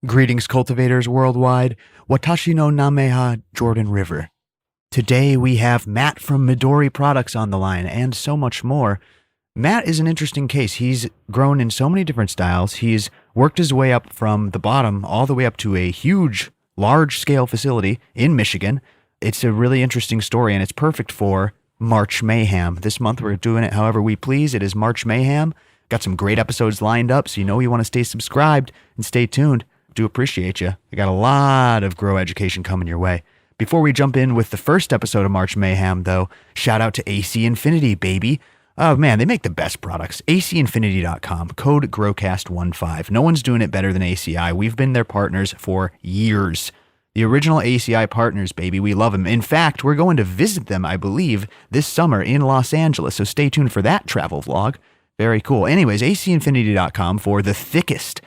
Greetings, cultivators worldwide. Watashi no nameha, Jordan River. Today we have Matt from Midori Products on the line and so much more. Matt is an interesting case. He's grown in so many different styles. He's worked his way up from the bottom all the way up to a huge, large-scale facility in Michigan. It's a really interesting story, and it's perfect for March Mayhem. This month we're doing it however we please. It is March Mayhem. Got some great episodes lined up, so you want to stay subscribed and stay tuned. Do appreciate you. I got a lot of grow education coming your way. Before we jump in with the first episode of March Mayhem, though, shout out to AC Infinity, baby. Oh man, they make the best products. ACinfinity.com, code GROWCAST15. No one's doing it better than ACI. We've been their partners for years. The original ACI partners, baby. We love them. In fact, we're going to visit them, I believe, this summer in Los Angeles. So stay tuned for that travel vlog. Very cool. Anyways, ACinfinity.com for the thickest,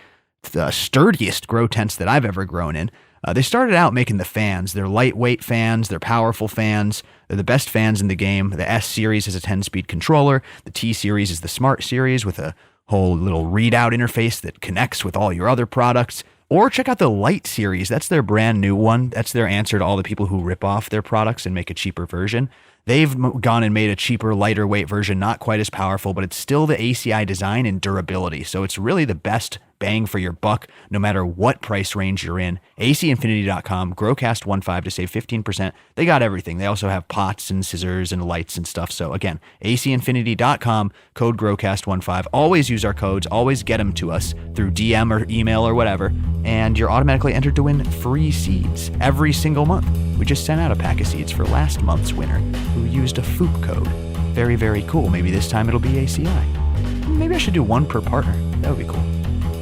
the sturdiest grow tents that I've ever grown in. They started out making the fans. They're lightweight fans. They're powerful fans. They're the best fans in the game. The S series has a 10-speed controller. The T series is the smart series with a whole little readout interface that connects with all your other products. Or check out the Light series. That's their brand new one. That's their answer to all the people who rip off their products and make a cheaper version. They've gone and made a cheaper, lighter weight version, not quite as powerful, but it's still the ACI design and durability. So it's really the best bang for your buck, no matter what price range you're in. ACinfinity.com, GrowCast15 to save 15%. They got everything. They also have pots and scissors and lights and stuff. So again, ACinfinity.com, code GrowCast15. Always use our codes. Always get them to us through DM or email or whatever. And you're automatically entered to win free seeds every single month. We just sent out a pack of seeds for last month's winner who used a FOOP code. Very, very cool. Maybe this time it'll be ACI. Maybe I should do one per partner. That would be cool.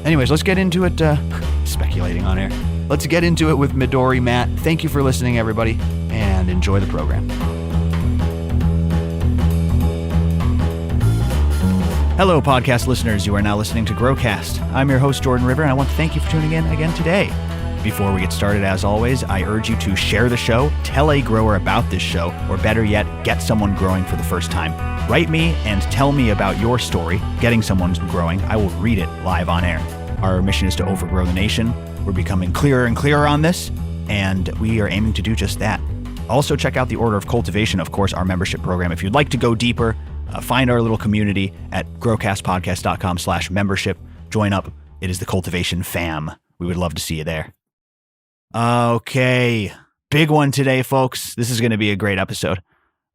Anyways, let's get into it. Speculating on air. Let's get into it with Midori Matt. Thank you for listening, everybody, and enjoy the program. Hello, podcast listeners. You are now listening to GrowCast. I'm your host, Jordan River, and I want to thank you for tuning in again today. Before we get started, as always, I urge you to share the show, tell a grower about this show, or better yet, get someone growing for the first time. Write me and tell me about your story, getting someone growing. I will read it live on air. Our mission is to overgrow the nation. We're becoming clearer and clearer on this, and we are aiming to do just that. Also, check out the Order of Cultivation, of course, our membership program. If you'd like to go deeper, find our little community at growcastpodcast.com/membership. Join up. It is the Cultivation fam. We would love to see you there. Okay, big one today, folks. This is going to be a great episode.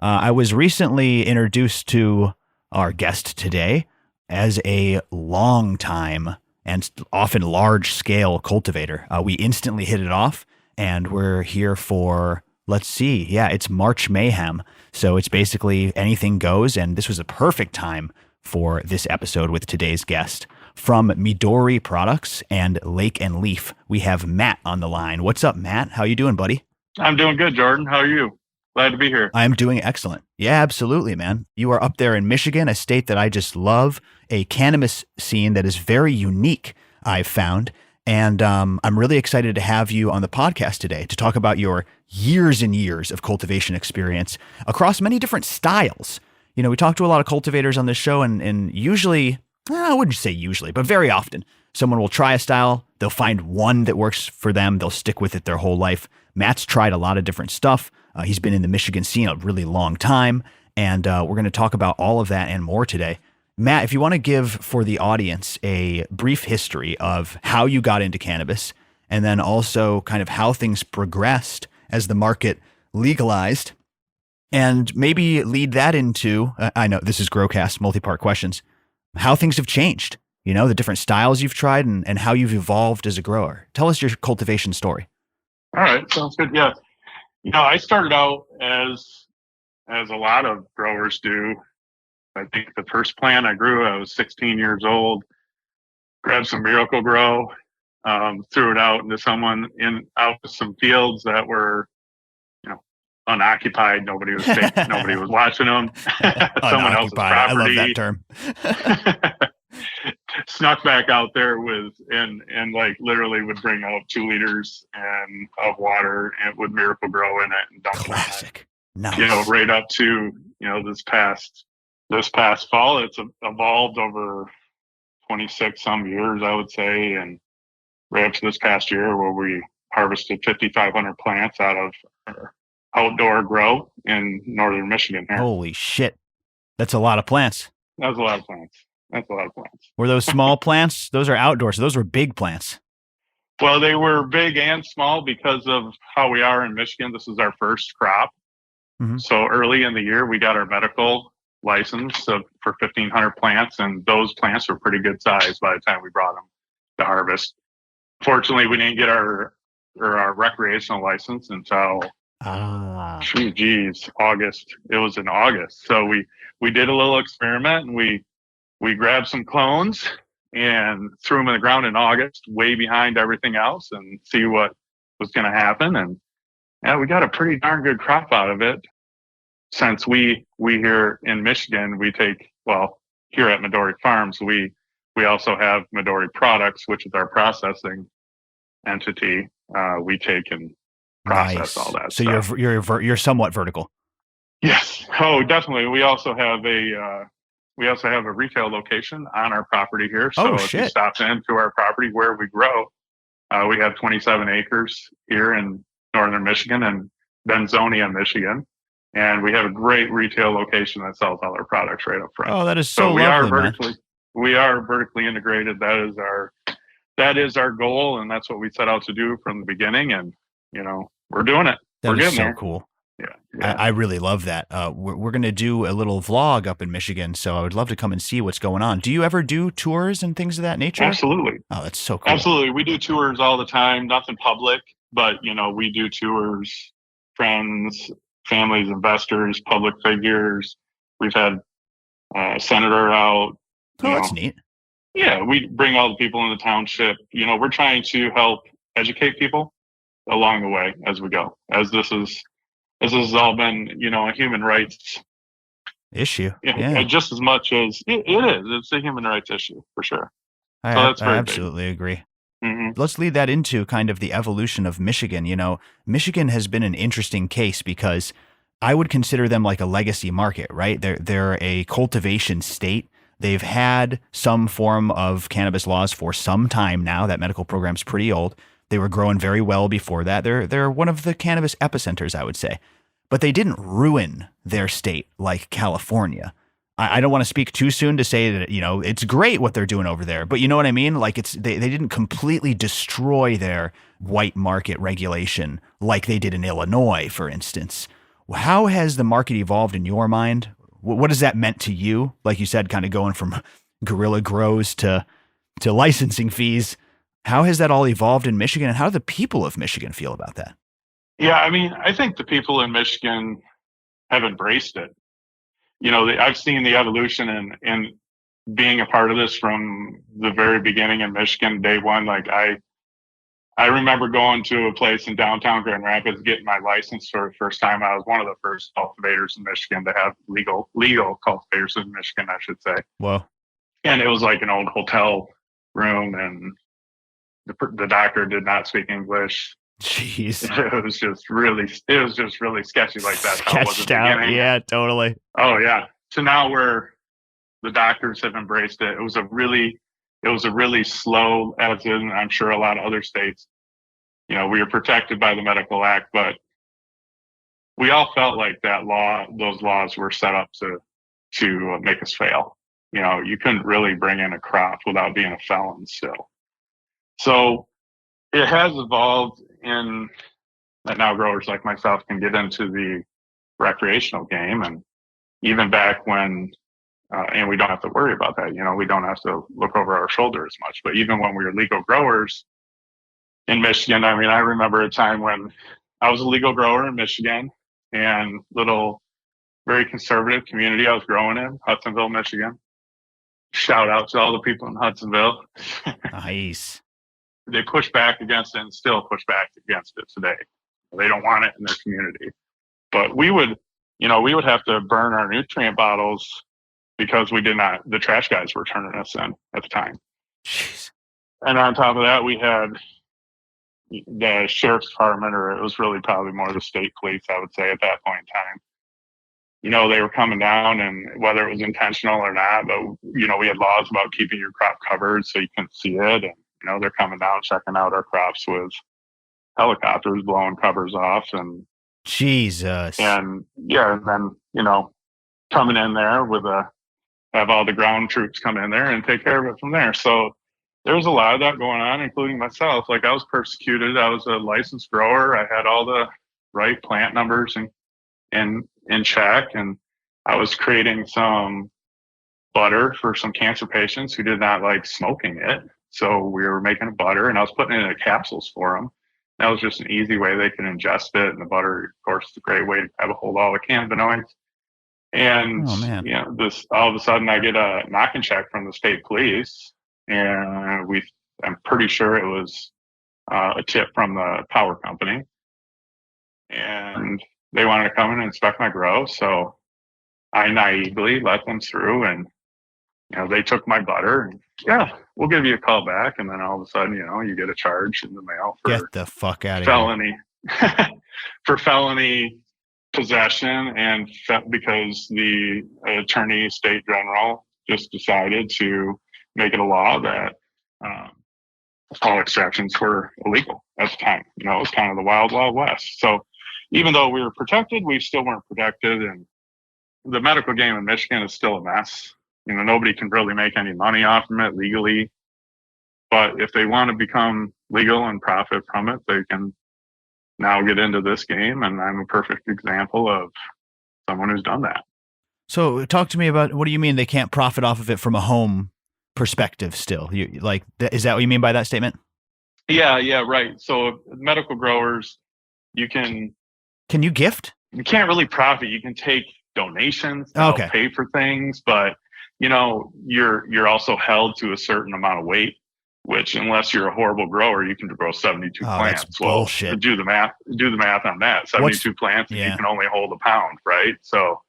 I was recently introduced to our guest today as a long time and often large scale cultivator. We instantly hit it off, and we're here for, let's see, it's March Mayhem. So it's basically anything goes, and this was a perfect time for this episode with today's guest. From Midori Products and Lake and Leaf, we have Matt on the line. What's up, Matt? How you doing, buddy? I'm doing good, Jordan. How are you? Glad to be here. I'm doing excellent. Yeah, absolutely, man. You are up there in Michigan, a state that I just love, a cannabis scene that is very unique, I've found. And I'm really excited to have you on the podcast today to talk about your years and years of cultivation experience across many different styles. You know, we talk to a lot of cultivators on this show, and usually, I wouldn't say usually, but very often, someone will try a style, they'll find one that works for them, they'll stick with it their whole life. Matt's tried a lot of different stuff. He's been in the Michigan scene a really long time, and we're going to talk about all of that and more today. Matt, if you want to give for the audience a brief history of how you got into cannabis, and then also kind of how things progressed as the market legalized, and maybe lead that into, I know this is GrowCast, multi-part questions, how things have changed, you know, the different styles you've tried and how you've evolved as a grower. Tell us your cultivation story. All right. Sounds good. Yeah. You know, I started out as a lot of growers do. I think the first plant I grew, I was 16 years old, grabbed some Miracle Grow, threw it out into out to some fields that were, you know, unoccupied. Nobody was nobody was watching them. Someone else's property. I love that term. Snuck back out there and like literally would bring out 2 liters of water and with Miracle Grow in it and dump Classic. it. Nice. You know, right up to, you know, this past fall. It's evolved over 26 some years, I would say, and right up to this past year where we harvested 5,500 plants out of our outdoor grow in northern Michigan here. Holy shit. That's a lot of plants. That was a lot of plants. That's a lot of plants. Were those small plants? Those are outdoors. So those were big plants. Well, they were big and small because of how we are in Michigan. This is our first crop. Mm-hmm. So early in the year, we got our medical license for 1,500 plants, and those plants were pretty good size by the time we brought them to harvest. Fortunately, we didn't get our recreational license until August. It was in August. So we did a little experiment, and we grabbed some clones and threw them in the ground in August, way behind everything else, and see what was going to happen. And yeah, we got a pretty darn good crop out of it. Since we here in Michigan, here at Midori Farms, we also have Midori Products, which is our processing entity. We take and process all that. So stuff. you're somewhat vertical. Yes. Oh, definitely. We also have a retail location on our property here. So if you stop into our property where we grow, we have 27 acres here in northern Michigan and Benzonia, Michigan. And we have a great retail location that sells all our products right up front. Oh, that is so lovely, we are vertically integrated. That is our goal, and that's what we set out to do from the beginning. And we're doing it. We're getting so there. Cool. Yeah. I really love that. We're going to do a little vlog up in Michigan, so I would love to come and see what's going on. Do you ever do tours and things of that nature? Absolutely. Oh, that's so cool. Absolutely. We do tours all the time, nothing public, but, we do tours, friends, families, investors, public figures. We've had a senator out. Oh, that's neat. Yeah, we bring all the people in the township. We're trying to help educate people along the way as we go, as this has all been, a human rights issue. Yeah. Just as much as it is. It's a human rights issue for sure. I absolutely agree. Mm-hmm. Let's lead that into kind of the evolution of Michigan. Michigan has been an interesting case because I would consider them like a legacy market, right? They're a cultivation state. They've had some form of cannabis laws for some time now. That medical program's pretty old. They were growing very well before that. They're one of the cannabis epicenters, I would say. But they didn't ruin their state like California. I don't want to speak too soon to say that, it's great what they're doing over there. But you know what I mean? Like they didn't completely destroy their white market regulation like they did in Illinois, for instance. How has the market evolved in your mind? What has that meant to you? Like you said, kind of going from guerrilla grows to licensing fees. How has that all evolved in Michigan, and how do the people of Michigan feel about that? Yeah, I think the people in Michigan have embraced it. I've seen the evolution and being a part of this from the very beginning in Michigan, day one. Like I remember going to a place in downtown Grand Rapids, getting my license for the first time. I was one of the first cultivators in Michigan to have legal cultivators in Michigan, I should say. Wow. And it was like an old hotel room, and the doctor did not speak English. Jeez. It was just really sketchy like that. Sketched out. Yeah, totally. Oh yeah. So now where the doctors have embraced it. It was a really slow, as in I'm sure a lot of other states. We are protected by the Medical Act, but we all felt like those laws were set up to make us fail. You couldn't really bring in a crop without being a felon still. So it has evolved in that now growers like myself can get into the recreational game, and even back when, and we don't have to worry about that. We don't have to look over our shoulder as much. But even when we were legal growers in Michigan, I remember a time when I was a legal grower in Michigan, and little, very conservative community I was growing in, Hudsonville, Michigan. Shout out to all the people in Hudsonville. Nice. They push back against it and still push back against it today. They don't want it in their community. But we would have to burn our nutrient bottles because the trash guys were turning us in at the time. Jeez. And on top of that, we had the sheriff's department, or it was really probably more the state police, I would say, at that point in time. They were coming down, and whether it was intentional or not, but, we had laws about keeping your crop covered so you couldn't see it. And, they're coming down, checking out our crops with helicopters, blowing covers off, Jesus. and then coming in there have all the ground troops come in there and take care of it from there. So there's a lot of that going on, including myself. Like, I was persecuted. I was a licensed grower. I had all the right plant numbers in check, and I was creating some butter for some cancer patients who did not like smoking it. So we were making a butter, and I was putting it in capsules for them. That was just an easy way they could ingest it. And the butter, of course, is a great way to have a hold all the cannabinoids. And this, all of a sudden, I get a knocking check from the state police, and I'm pretty sure it was a tip from the power company, and they wanted to come in and inspect my grow. So I naively let them through, and they took my butter, and we'll give you a call back. And then all of a sudden, you get a charge in the mail for get the fuck out of felony for felony possession, and because the attorney state general just decided to make it a law that all extractions were illegal at the time. It was kind of the wild, wild west. So even though we were protected, we still weren't protected. And the medical game in Michigan is still a mess. Nobody can really make any money off of it legally. But if they want to become legal and profit from it, they can now get into this game. And I'm a perfect example of someone who's done that. So talk to me about, what do you mean they can't profit off of it from a home perspective still? Is that what you mean by that statement? Yeah, right. So medical growers, can you gift? You can't really profit. You can take donations to help pay for things, but you're also held to a certain amount of weight, which, unless you're a horrible grower, you can grow 72 plants. That's bullshit. Do the math on that. 72 plants, and you can only hold a pound, right? So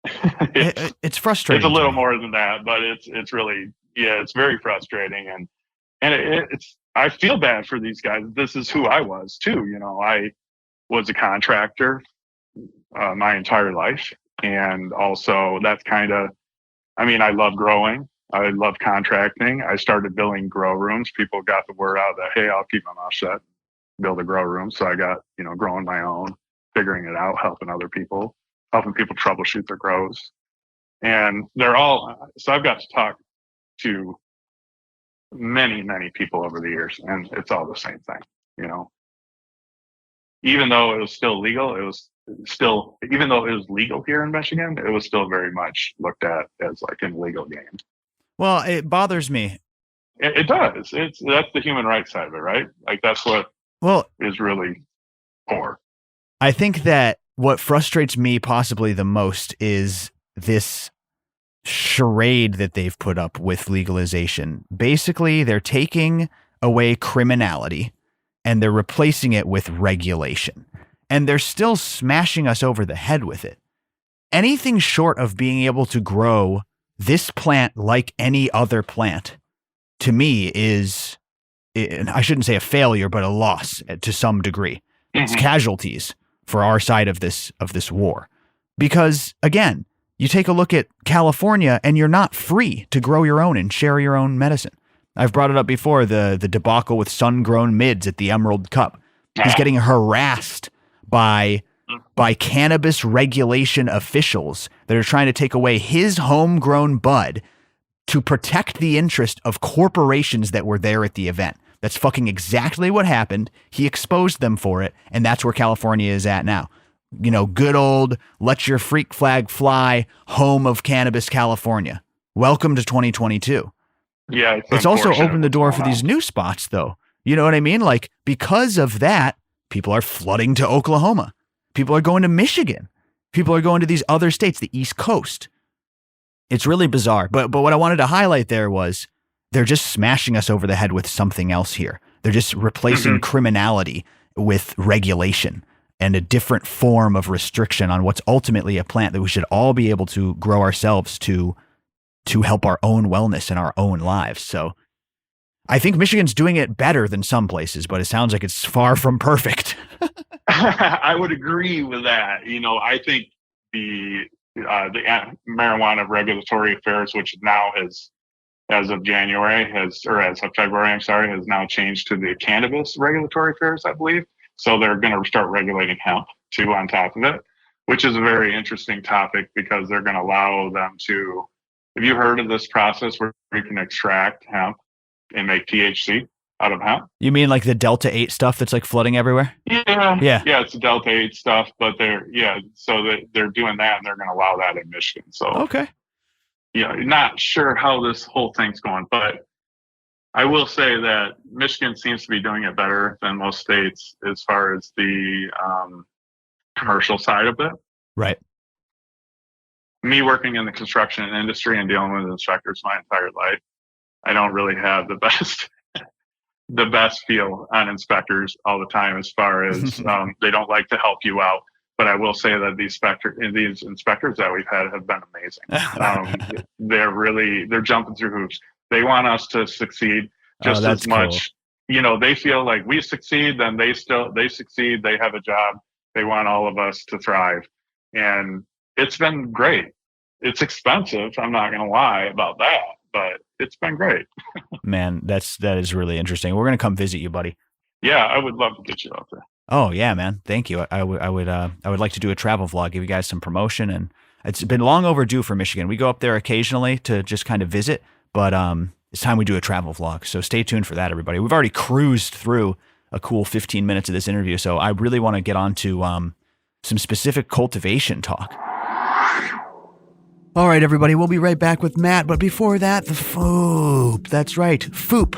it's frustrating. It's a little more than that, but it's really, it's very frustrating. And it's, I feel bad for these guys. This is who I was too. I was a contractor my entire life. And also that's I love growing. I love contracting. I started building grow rooms. People got the word out that, hey, I'll keep my mouth shut, build a grow room. So I got, growing my own, figuring it out, helping people troubleshoot their grows. And so I've got to talk to many, many people over the years, and it's all the same thing, Even though it was still legal, even though it was legal here in Michigan, it was still very much looked at as like an illegal game. Well, it bothers me. It does. That's the human rights side of it, right? Like, that's what is really poor. I think that what frustrates me possibly the most is this charade that they've put up with legalization. Basically, they're taking away criminality and they're replacing it with regulation. And they're still smashing us over the head with it. Anything short of being able to grow this plant like any other plant, to me, is, I shouldn't say a failure, but a loss to some degree. Mm-hmm. It's casualties for our side of this war. Because, again, you take a look at California and you're not free to grow your own and share your own medicine. I've brought it up before, the debacle with sun-grown mids at the Emerald Cup. He's getting harassed by cannabis regulation officials that are trying to take away his homegrown bud to protect the interest of corporations that were there at the event. That's fucking exactly what happened. He exposed them for it, and that's where California is at now. Good old let your freak flag fly, home of cannabis, California. Welcome to 2022. Yeah, it's also opened the door for these new spots, though. You know what I mean? Like, because of that, people are flooding to Oklahoma. People are going to Michigan. People are going to these other states, the East Coast. It's really bizarre. But what I wanted to highlight there was they're just smashing us over the head with something else here. They're just replacing criminality with regulation and a different form of restriction on what's ultimately a plant that we should all be able to grow ourselves to help our own wellness in our own lives. So I think Michigan's doing it better than some places, but it sounds like it's far from perfect. I would agree with that. I think the Marijuana Regulatory Affairs, which now has as of January as of February, I'm sorry, has now changed to the cannabis regulatory affairs, I believe. So they're going to start regulating hemp too on top of it, which is a very interesting topic because they're going to allow them to. Have you heard of this process where you can extract hemp and make THC out of hemp? You mean like the Delta 8 stuff that's like flooding everywhere? Yeah, it's the Delta 8 stuff, but they're doing that and they're going to allow that in Michigan. So okay, not sure how this whole thing's going, but I will say that Michigan seems to be doing it better than most states as far as the commercial side of it. Right. Me working in the construction industry and dealing with inspectors my entire life, I don't really have the best feel on inspectors all the time as far as they don't like to help you out. But I will say that these inspectors that we've had have been amazing. They're jumping through hoops. They want us to succeed just as much. Cool. They feel like we succeed, then they succeed. They have a job. They want all of us to thrive. And it's been great. It's expensive. I'm not going to lie about that, but it's been great. Man, that is really interesting. We're going to come visit you, buddy. Yeah, I would love to get you out there. Oh yeah, man. Thank you. I would like to do a travel vlog, give you guys some promotion, and it's been long overdue for Michigan. We go up there occasionally to just kind of visit, but it's time we do a travel vlog. So stay tuned for that, everybody. We've already cruised through a cool 15 minutes of this interview, so I really want to get on to some specific cultivation talk. All right, everybody, we'll be right back with Matt, but before that, the FOOP. That's right, FOOP.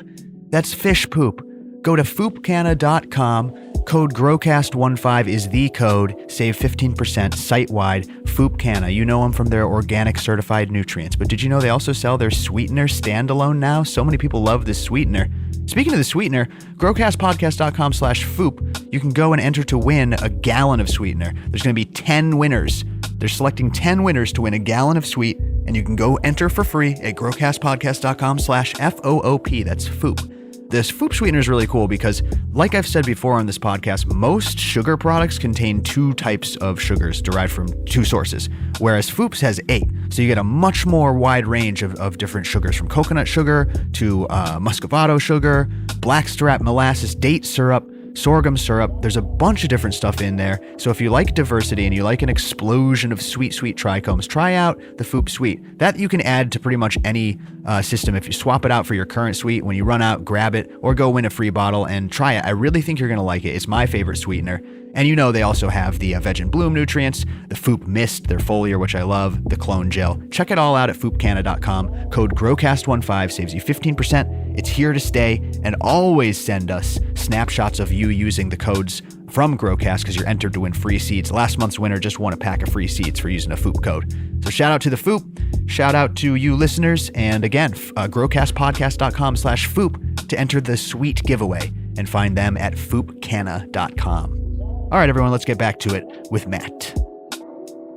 That's fish poop. Go to foopcanna.com. Code GROWCAST15 is the code. Save 15% site-wide. FOOPcanna. You know them from their organic certified nutrients. But did you know they also sell their sweetener standalone now? So many people love this sweetener. Speaking of the sweetener, growcastpodcast.com/foop. You can go and enter to win a gallon of sweetener. There's going to be 10 winners. They're selecting 10 winners to win a gallon of sweet, and you can go enter for free at growcastpodcast.com/FOOP. That's FOOP. This FOOP sweetener is really cool because, like I've said before on this podcast, most sugar products contain 2 types of sugars derived from 2 sources, whereas FOOP's has 8. So you get a much more wide range of different sugars, from coconut sugar to muscovado sugar, blackstrap molasses, date syrup, sorghum syrup. There's a bunch of different stuff in there. So if you like diversity and you like an explosion of sweet trichomes, try out the FOOP Sweet. That you can add to pretty much any system. If you swap it out for your current sweet, when you run out, grab it or go win a free bottle and try it. I really think you're going to like it. It's my favorite sweetener. And they also have the Veg and Bloom nutrients, the FOOP Mist, their foliar, which I love, the clone gel. Check it all out at foopcanna.com. Code GROWCAST15 saves you 15%. It's here to stay. And always send us snapshots of you using the codes from GrowCast because you're entered to win free seeds. Last month's winner just won a pack of free seeds for using a FOOP code. So shout out to the FOOP. Shout out to you listeners. And again, growcastpodcast.com/FOOP to enter the sweet giveaway and find them at foopcanna.com. All right, everyone, let's get back to it with Matt.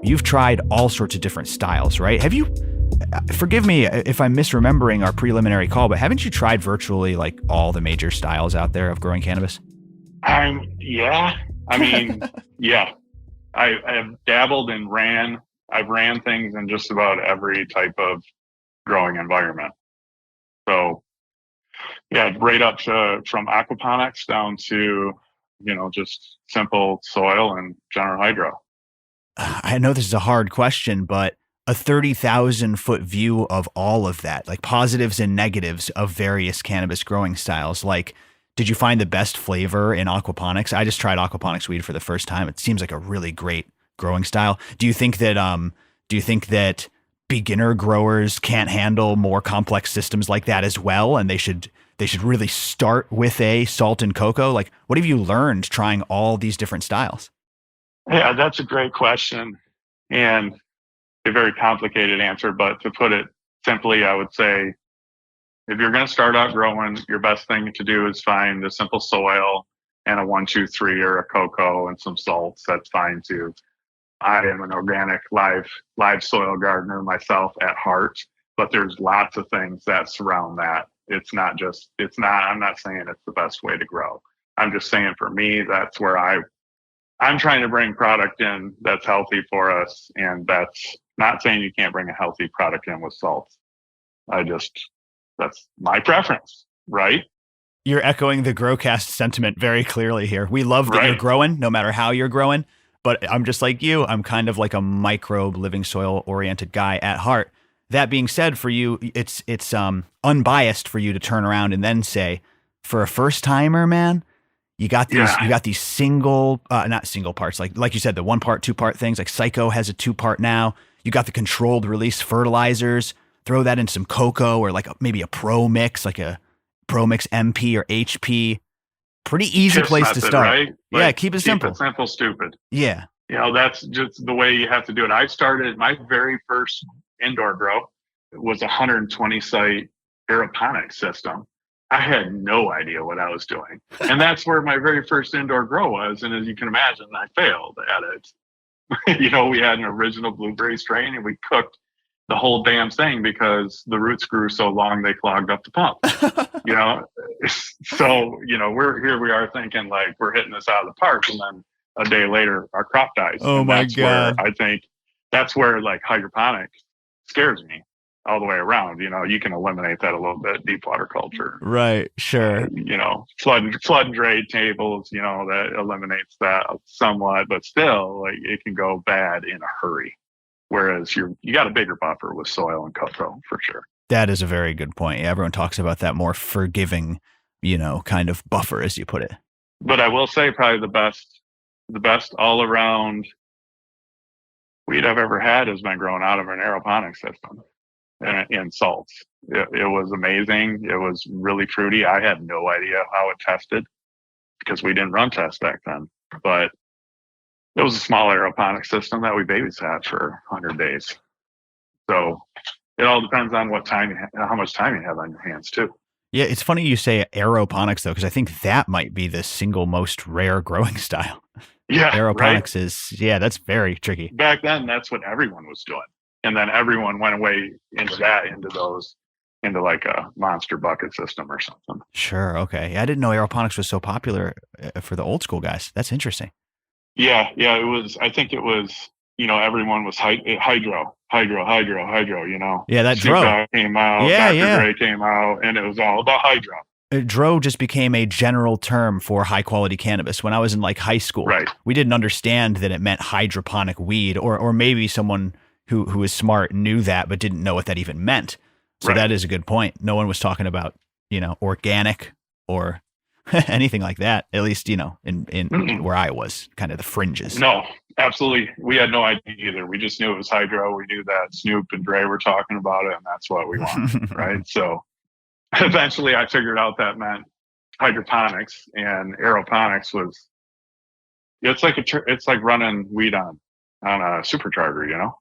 You've tried all sorts of different styles, right? Have you, forgive me if I'm misremembering our preliminary call, but haven't you tried virtually like all the major styles out there of growing cannabis? Yeah. I mean, yeah. I've dabbled and I've ran things in just about every type of growing environment. So, yeah, right up to from aquaponics down to just simple soil and general hydro. I know this is a hard question, but a 30,000-foot view of all of that, like positives and negatives of various cannabis growing styles. Like, did you find the best flavor in aquaponics? I just tried aquaponics weed for the first time. It seems like a really great growing style. Do you think that beginner growers can't handle more complex systems like that as well, and they should really start with a salt and cocoa? Like, what have you learned trying all these different styles? Yeah, that's a great question and a very complicated answer. But to put it simply, I would say if you're going to start out growing, your best thing to do is find a simple soil and a 1, 2, 3 or a cocoa and some salts. That's fine too. I am an organic live soil gardener myself at heart, but there's lots of things that surround that. I'm not saying it's the best way to grow. I'm just saying for me, that's where I'm trying to bring product in that's healthy for us. And that's not saying you can't bring a healthy product in with salts. That's my preference, right? You're echoing the Growcast sentiment very clearly here. We love that you're Right. growing, no matter how you're growing. But I'm just like you. I'm kind of like a microbe living soil oriented guy at heart. That being said, for you, it's unbiased for you to turn around and then say, for a first timer, man, you Yeah. got these single, not single parts, like you said, the 1 part, 2 part things. Like Psycho has a 2 part now. You got the controlled release fertilizers. Throw that in some cocoa or like maybe a pro mix, like a pro mix MP or HP. Pretty easy KISS place to method, start. right? Yeah, Like keep it keep it simple. simple, stupid. Yeah. That's just the way you have to do it. I started my very first indoor grow was a 120 site aeroponics system. I had no idea what I was doing. And that's where my very first indoor grow was. And as you can imagine, I failed at it. We had an original blueberry strain and we cooked the whole damn thing because the roots grew so long they clogged up the pump. you know we are thinking like we're hitting this out of the park, and then a day later our crop dies. Oh And my that's where God. I think that's where like hydroponic scares me all the way around. You can eliminate that a little bit, deep water culture, Right. Sure. flood and drain tables, that eliminates that somewhat, but still like it can go bad in a hurry, whereas you got a bigger buffer with soil and cocoa for sure. That is a very good point. Yeah, everyone talks about that more forgiving, kind of buffer, as you put it. But I will say probably the best all around weed I've ever had has been grown out of an aeroponic system in salts. It was amazing. It was really fruity. I had no idea how it tested because we didn't run tests back then. But it was a small aeroponic system that we babysat for 100 days. So it all depends on how much time you have on your hands too. Yeah, it's funny you say aeroponics though, because I think that might be the single most rare growing style. Yeah, right. Aeroponics that's very tricky. Back then, that's what everyone was doing, and then everyone went away into like a monster bucket system or something. Sure. Okay. Yeah, I didn't know aeroponics was so popular for the old school guys. That's interesting. Yeah, it was. I think it was. Everyone was hydro. Yeah, that Snoop dro. Dogg came out, Yeah, Dr. yeah. Dre came out, and it was all about hydro. Dro just became a general term for high quality cannabis. When I was in like high school, Right. we didn't understand that it meant hydroponic weed, or maybe someone who was smart knew that but didn't know what that even meant. So Right. that is a good point. No one was talking about organic or anything like that. At least in where I was, kind of the fringes. No, absolutely. We had no idea either. We just knew it was hydro. We knew that Snoop and Dre were talking about it, and that's what we wanted, right? So eventually I figured out that meant hydroponics, and aeroponics it's like running weed on a supercharger.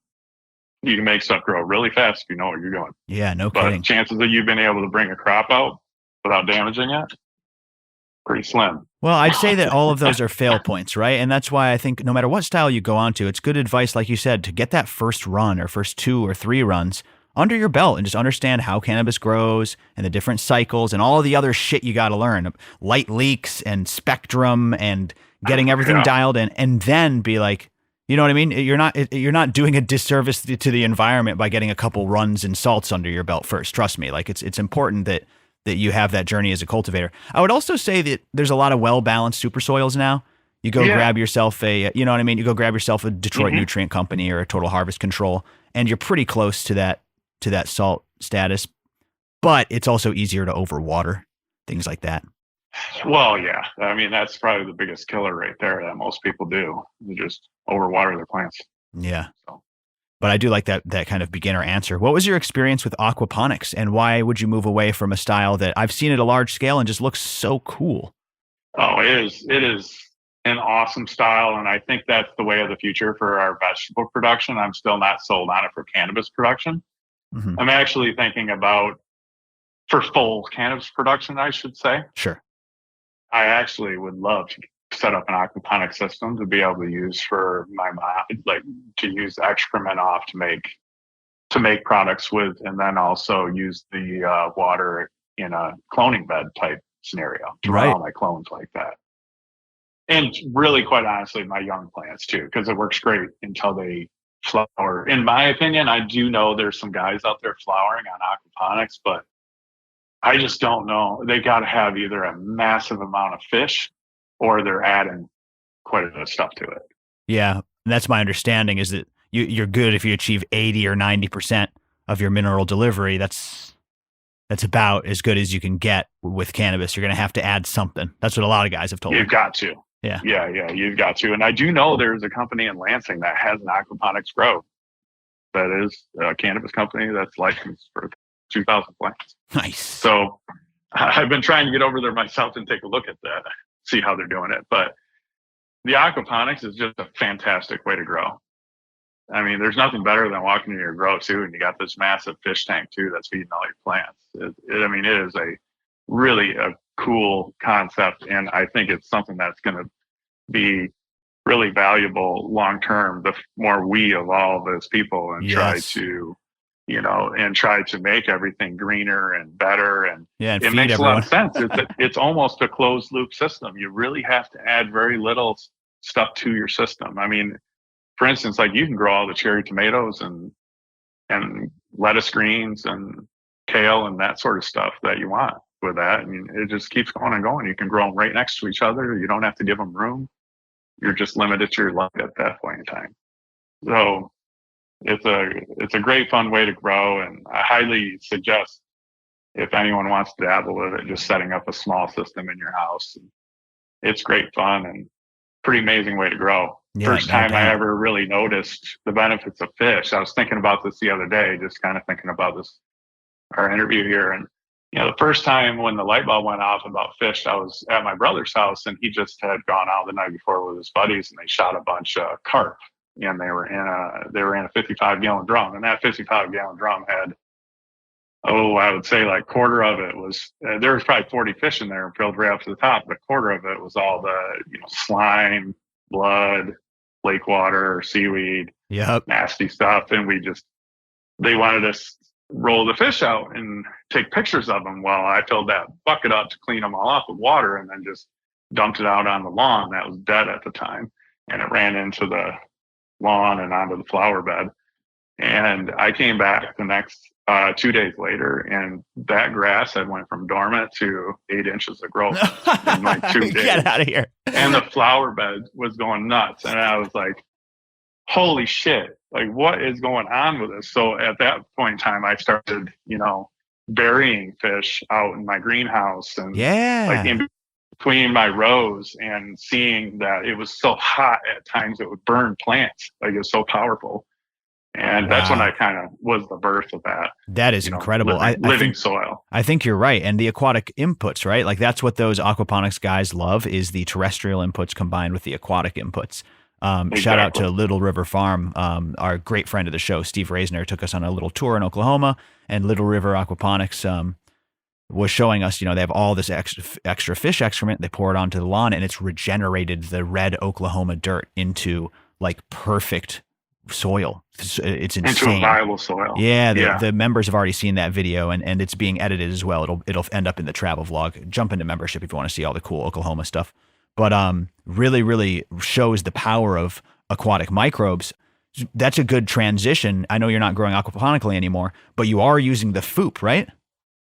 You can make stuff grow really fast if you know what you're doing. Yeah, no But kidding. chances that you've been able to bring a crop out without damaging it, pretty slim. Well, I'd say that all of those are fail points, right? And that's why I think no matter what style you go on to, it's good advice, like you said, to get that first run or first 2 or 3 runs under your belt and just understand how cannabis grows and the different cycles and all the other shit you got to learn, light leaks and spectrum and getting everything dialed in, and then be like, you know what I mean? You're not doing a disservice to the environment by getting a couple runs and salts under your belt first. Trust me, like it's important that you have that journey as a cultivator. I would also say that there's a lot of well-balanced super soils now. You go grab yourself you know what I mean? You go grab yourself a Detroit Nutrient Company or a Total Harvest Control, and you're pretty close to that salt status, but it's also easier to overwater, things like that. Well, yeah. I mean, that's probably the biggest killer right there that most people do. They just overwater their plants. Yeah. So. But I do like that kind of beginner answer. What was your experience with aquaponics, and why would you move away from a style that I've seen at a large scale and just looks so cool? Oh, it is an awesome style, and I think that's the way of the future for our vegetable production. I'm still not sold on it for cannabis production. Mm-hmm. I'm actually thinking about for full cannabis production, I should say. Sure. I actually would love to set up an aquaponic system to be able to use for my mom, like to use excrement off to make products with, and then also use the water in a cloning bed type scenario to run all my clones like that. And really, quite honestly, my young plants too, because it works great until they flower. In my opinion, I do know there's some guys out there flowering on aquaponics, but I just don't know. They got to have either a massive amount of fish or they're adding quite a bit of stuff to it. Yeah, and that's my understanding is that you're good if you achieve 80 or 90% of your mineral delivery. That's about as good as you can get with cannabis. You're going to have to add something. That's what a lot of guys have told me. You've got to. Yeah. Yeah, you've got to. And I do know there's a company in Lansing that has an aquaponics grow that is a cannabis company that's licensed for 2,000 plants. Nice. So I've been trying to get over there myself and take a look at that, see how they're doing it. But the aquaponics is just a fantastic way to grow. I mean, there's nothing better than walking into your grow too, and you got this massive fish tank too that's feeding all your plants. It is a really a cool concept, and I think it's something that's going to be really valuable long term. The more we evolve as people and try to, and try to make everything greener and better, and it makes a lot of sense. It's almost a closed loop system. You really have to add very little stuff to your system. I mean, for instance, like you can grow all the cherry tomatoes and lettuce greens and kale and that sort of stuff that you want with that. I mean, it just keeps going and going. You can grow them right next to each other. You don't have to give them room. You're just limited to your light at that point in time. So it's a great fun way to grow, and I highly suggest if anyone wants to dabble with it, just setting up a small system in your house. It's great fun and pretty amazing way to grow. Yeah, First time I ever really noticed the benefits of fish. I was thinking about this the other day, just kind of thinking about this, our interview here. And, the first time when the light bulb went off about fish, I was at my brother's house and he just had gone out the night before with his buddies and they shot a bunch of carp, and they were in a 55-gallon drum. And that 55-gallon drum had, I would say like quarter of it was, there was probably 40 fish in there filled right up to the top, but quarter of it was all the, slime, blood, lake water, seaweed, nasty stuff. And they wanted us roll the fish out and take pictures of them while I filled that bucket up to clean them all off with water and then just dumped it out on the lawn that was dead at the time. And it ran into the lawn and onto the flower bed. And I came back the next 2 days later, and that grass had went from dormant to 8 inches of growth in like 2 days. Get out of here. And the flower bed was going nuts. And I was like, holy shit, like what is going on with this? So at that point in time, I started, burying fish out in my greenhouse and like in between my rows, and seeing that it was so hot at times it would burn plants. Like it was so powerful. And that's when I kind of was the birth of that. That is incredible. Living soil. I think you're right. And the aquatic inputs, right? Like that's what those aquaponics guys love, is the terrestrial inputs combined with the aquatic inputs. Exactly. Shout out to Little River Farm. Our great friend of the show, Steve Reisner, took us on a little tour in Oklahoma, and Little River Aquaponics was showing us, they have all this extra fish excrement. They pour it onto the lawn, and it's regenerated the red Oklahoma dirt into like perfect soil. It's insane. Into a viable soil. Yeah, the members have already seen that video, and it's being edited as well. It'll end up in the travel vlog. Jump into membership if you want to see all the cool Oklahoma stuff. But really, really shows the power of aquatic microbes. That's a good transition. I know you're not growing aquaponically anymore, but you are using the FOOP, right?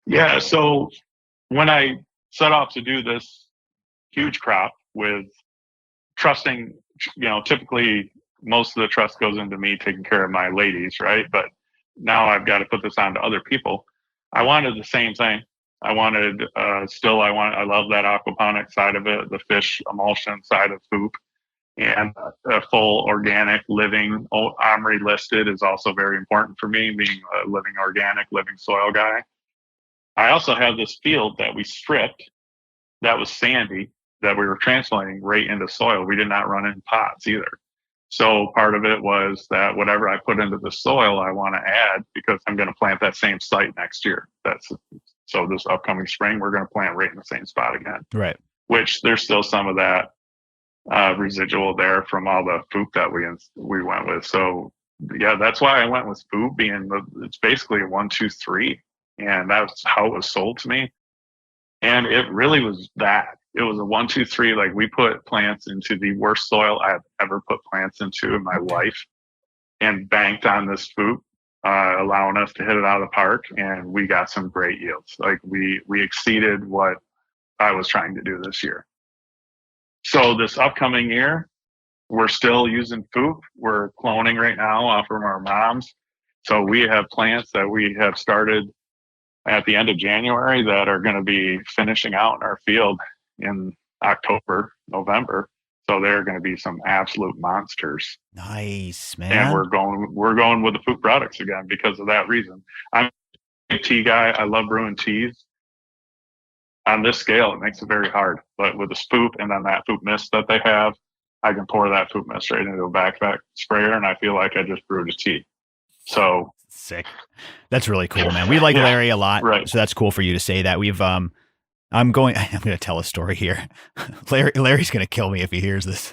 Yeah. So when I set off to do this huge crop with trusting, typically most of the trust goes into me taking care of my ladies, right? But now I've got to put this on to other people. I wanted the same thing. I wanted, I love that aquaponic side of it, the fish emulsion side of FOOP, and a full organic living OMRI listed is also very important for me, being a living organic, living soil guy. I also have this field that we stripped that was sandy that we were transplanting right into soil. We did not run in pots either. So part of it was that whatever I put into the soil, I want to add, because I'm going to plant that same site next year. So this upcoming spring, we're going to plant right in the same spot again. Right. Which there's still some of that residual there from all the FOOP that we went with. So yeah, that's why I went with FOOP it's basically a 1, 2, 3. And that's how it was sold to me. And it really was that. It was a 1, 2, 3. Like we put plants into the worst soil I've ever put plants into in my life, and banked on this FOOP. allowing us to hit it out of the park, and we got some great yields. Like we exceeded what I was trying to do this year. So this upcoming year, we're still using FOOP. We're cloning right now off from our moms. So we have plants that we have started at the end of January that are going to be finishing out in our field in October, November. So they're going to be some absolute monsters. Nice, man. And we're going with the FOOP products again because of that reason. I'm a tea guy. I love brewing teas. On this scale, it makes it very hard. But with the FOOP and then that FOOP mist that they have, I can pour that FOOP mist right into a backpack sprayer, and I feel like I just brewed a tea. So sick. That's really cool, man. We like Larry a lot, right? So that's cool for you to say that. I'm going to tell a story here. Larry's going to kill me if he hears this.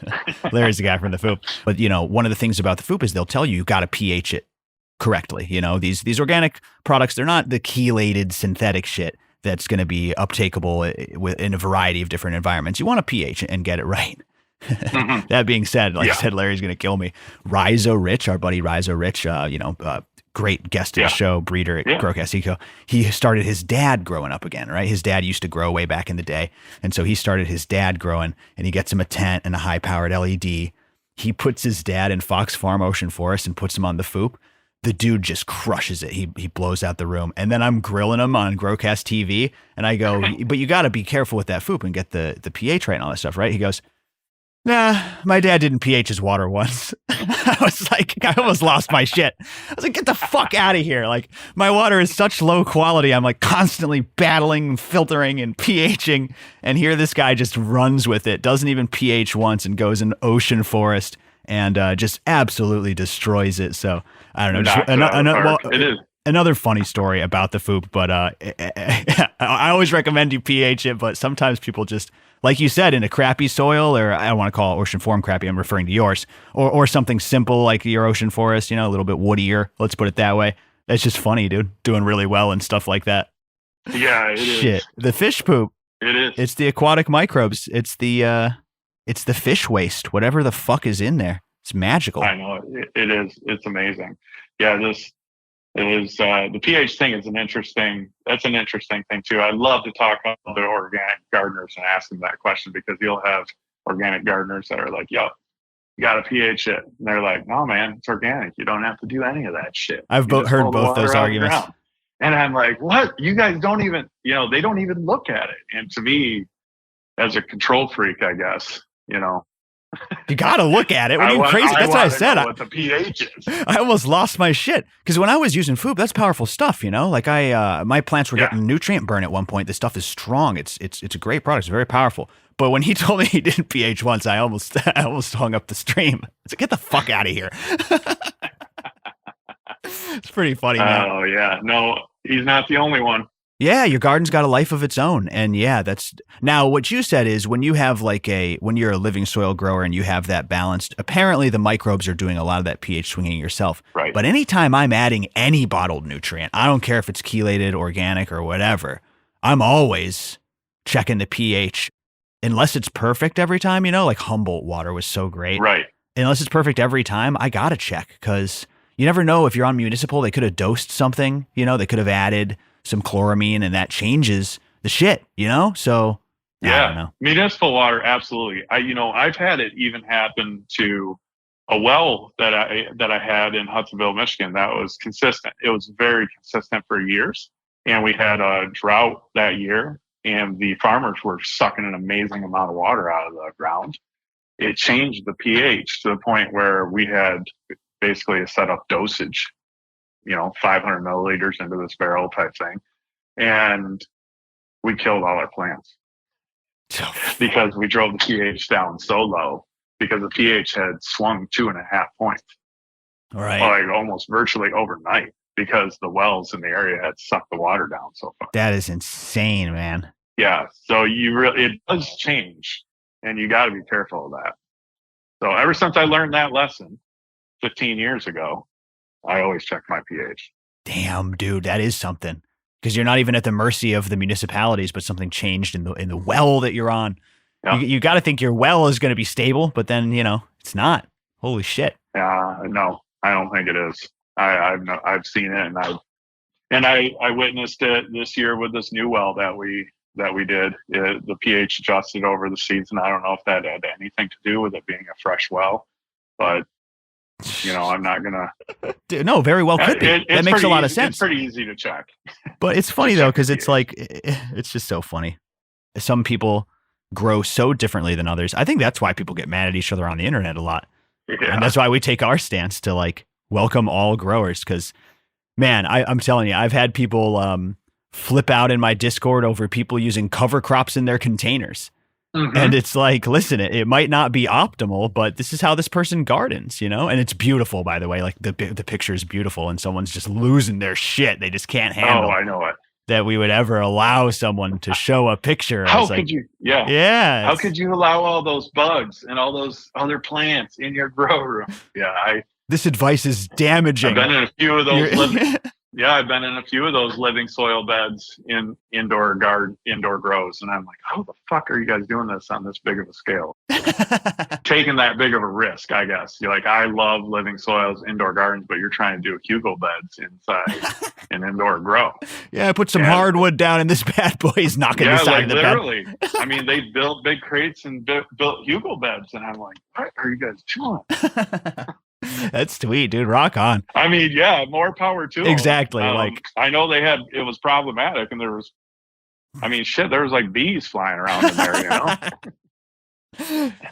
Larry's the guy from the FOOP. But one of the things about the FOOP is they'll tell you got to pH it correctly. These organic products, they're not the chelated synthetic shit that's going to be uptakeable in a variety of different environments. You want to pH and get it right. Mm-hmm. That being said, I said, Larry's going to kill me. Rhizo Rich, our buddy Rhizo Rich, great guest of the show, breeder at Growcast Eco. He started his dad growing up again, right? His dad used to grow way back in the day. And so he started his dad growing, and he gets him a tent and a high-powered LED. He puts his dad in Fox Farm Ocean Forest and puts him on the FOOP. The dude just crushes it. He blows out the room. And then I'm grilling him on Growcast TV, and I go, but you got to be careful with that FOOP and get the pH right and all that stuff, right? He goes, nah, my dad didn't pH his water once. I was like, I almost lost my shit. I was like, get the fuck out of here. Like, my water is such low quality. I'm like constantly battling, filtering, and pHing. And here this guy just runs with it, doesn't even pH once, and goes in Ocean Forest and just absolutely destroys it. So I don't know. It is. Another funny story about the FOOP, but I always recommend you pH it, but sometimes people just, like you said, in a crappy soil, or I don't want to call Ocean Form crappy, I'm referring to yours, or something simple like your Ocean Forest, a little bit woodier, let's put it that way. That's just funny, dude. Doing really well and stuff like that. Yeah, it is. The fish poop. It is. It's the aquatic microbes. It's the fish waste, whatever the fuck is in there. It's magical. I know. It is. It's amazing. Yeah, the pH thing is an interesting thing too. I love to talk to the organic gardeners and ask them that question, because you'll have organic gardeners that are like, yo, you got to pH it. And they're like, no, man, it's organic. You don't have to do any of that shit. I've heard both those arguments. And I'm like, what? You guys don't even, they don't even look at it. And to me, as a control freak, I guess, you got to look at it. What are you crazy? That's what I said. What the pH is. I almost lost my shit, because when I was using FOOP, that's powerful stuff. Like my plants were getting nutrient burn at one point. This stuff is strong. It's a great product. It's very powerful. But when he told me he didn't pH once, I almost hung up the stream. I was like, get the fuck out of here. It's pretty funny, man. Oh yeah, no, he's not the only one. Yeah, your garden's got a life of its own. And yeah, that's now what you said is when you have when you're a living soil grower and you have that balanced, apparently the microbes are doing a lot of that pH swinging yourself. Right. But anytime I'm adding any bottled nutrient, I don't care if it's chelated, organic, or whatever, I'm always checking the pH. Unless it's perfect every time, like Humboldt water was so great. Right. Unless it's perfect every time, I got to check, because you never know if you're on municipal, they could have dosed something, they could have added some chloramine, and that changes the shit, So yeah, I don't know. Municipal water, absolutely. I've had it even happen to a well that I had in Hudsonville, Michigan. That was consistent. It was very consistent for years, and we had a drought that year, and the farmers were sucking an amazing amount of water out of the ground. It changed the pH to the point where we had basically a set up dosage, 500 milliliters into this barrel type thing. And we killed all our plants because we drove the pH down so low, because the pH had swung 2.5 points. All right. Like almost virtually overnight, because the wells in the area had sucked the water down so far. That is insane, man. Yeah. So it does change, and you got to be careful of that. So ever since I learned that lesson 15 years ago, I always check my pH. Damn, dude, that is something, because you're not even at the mercy of the municipalities, but something changed in the well that you're on. Yeah. You got to think your well is going to be stable, but then, it's not. Holy shit. No, I don't think it is. I've seen it, and I witnessed it this year with this new well that we did. The pH adjusted over the season. I don't know if that had anything to do with it being a fresh well, but I'm not gonna. No, very well could be. That makes a lot of sense. It's pretty easy to check. But it's funny though, because it's like, it's just so funny. Some people grow so differently than others. I think that's why people get mad at each other on the internet a lot. Yeah. And that's why we take our stance to like welcome all growers. Because, man, I'm telling you, I've had people flip out in my Discord over people using cover crops in their containers. Mm-hmm. And it's like, listen, it might not be optimal, but this is how this person gardens, and it's beautiful, by the way. Like the picture is beautiful, and someone's just losing their shit. They just can't handle. Oh, I know it. That we would ever allow someone to show a picture. How could you? Yeah. Yeah. How could you allow all those bugs and all those other plants in your grow room? Yeah. This advice is damaging. I've been in a few of those. Yeah, I've been in a few of those living soil beds in indoor grows, and I'm like, how the fuck are you guys doing this on this big of a scale? Taking that big of a risk, I guess. You're like, I love living soils, indoor gardens, but you're trying to do Hugo beds inside an indoor grow. Yeah, put some hardwood down in this bad boy. He's knocking the side of the literally. Bed. I mean, they built big crates and built Hugo beds, and I'm like, what are you guys doing? That's sweet, dude. Rock on. I mean, yeah, more power to them. Exactly. I know it was problematic, and there was like bees flying around in there,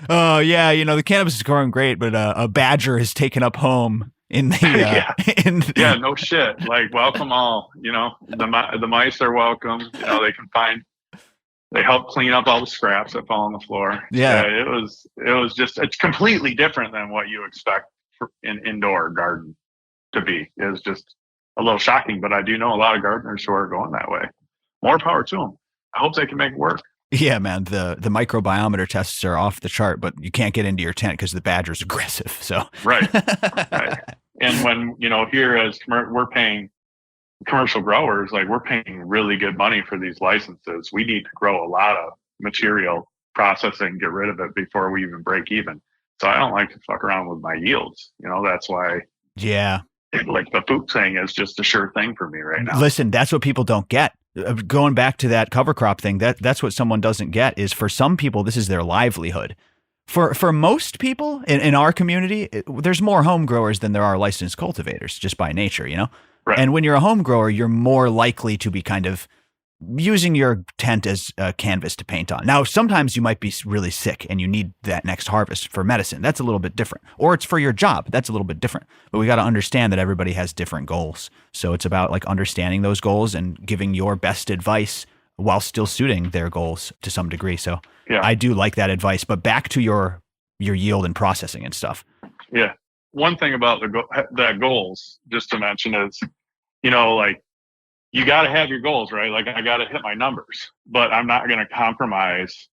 Oh yeah, the cannabis is growing great, but a badger has taken up home in the yeah, no shit. Like, welcome all. The mice are welcome. They help clean up all the scraps that fall on the floor. Yeah, it's completely different than what you expect an indoor garden to be. It was just a little shocking, but I do know a lot of gardeners who are going that way. More power to them. I hope they can make it work. Yeah, man. The microbiometer tests are off the chart, but you can't get into your tent because the badger's aggressive. So right. And when here as we're paying commercial growers, like we're paying really good money for these licenses. We need to grow a lot of material, processing, get rid of it before we even break even. So I don't like to fuck around with my yields. That's why. Yeah. Like the poop thing is just a sure thing for me right now. Listen, that's what people don't get. Going back to that cover crop thing, that's what someone doesn't get is for some people, this is their livelihood. For most people in our community, there's more home growers than there are licensed cultivators just by nature, Right. And when you're a home grower, you're more likely to be kind of using your tent as a canvas to paint on. Now, sometimes you might be really sick and you need that next harvest for medicine. That's a little bit different. Or it's for your job. That's a little bit different. But we got to understand that everybody has different goals. So it's about like understanding those goals and giving your best advice while still suiting their goals to some degree. So yeah. I do like that advice. But back to your yield and processing and stuff. Yeah. One thing about the goals, just to mention, is, like, you got to have your goals, right? Like, I got to hit my numbers, but I'm not going to compromise.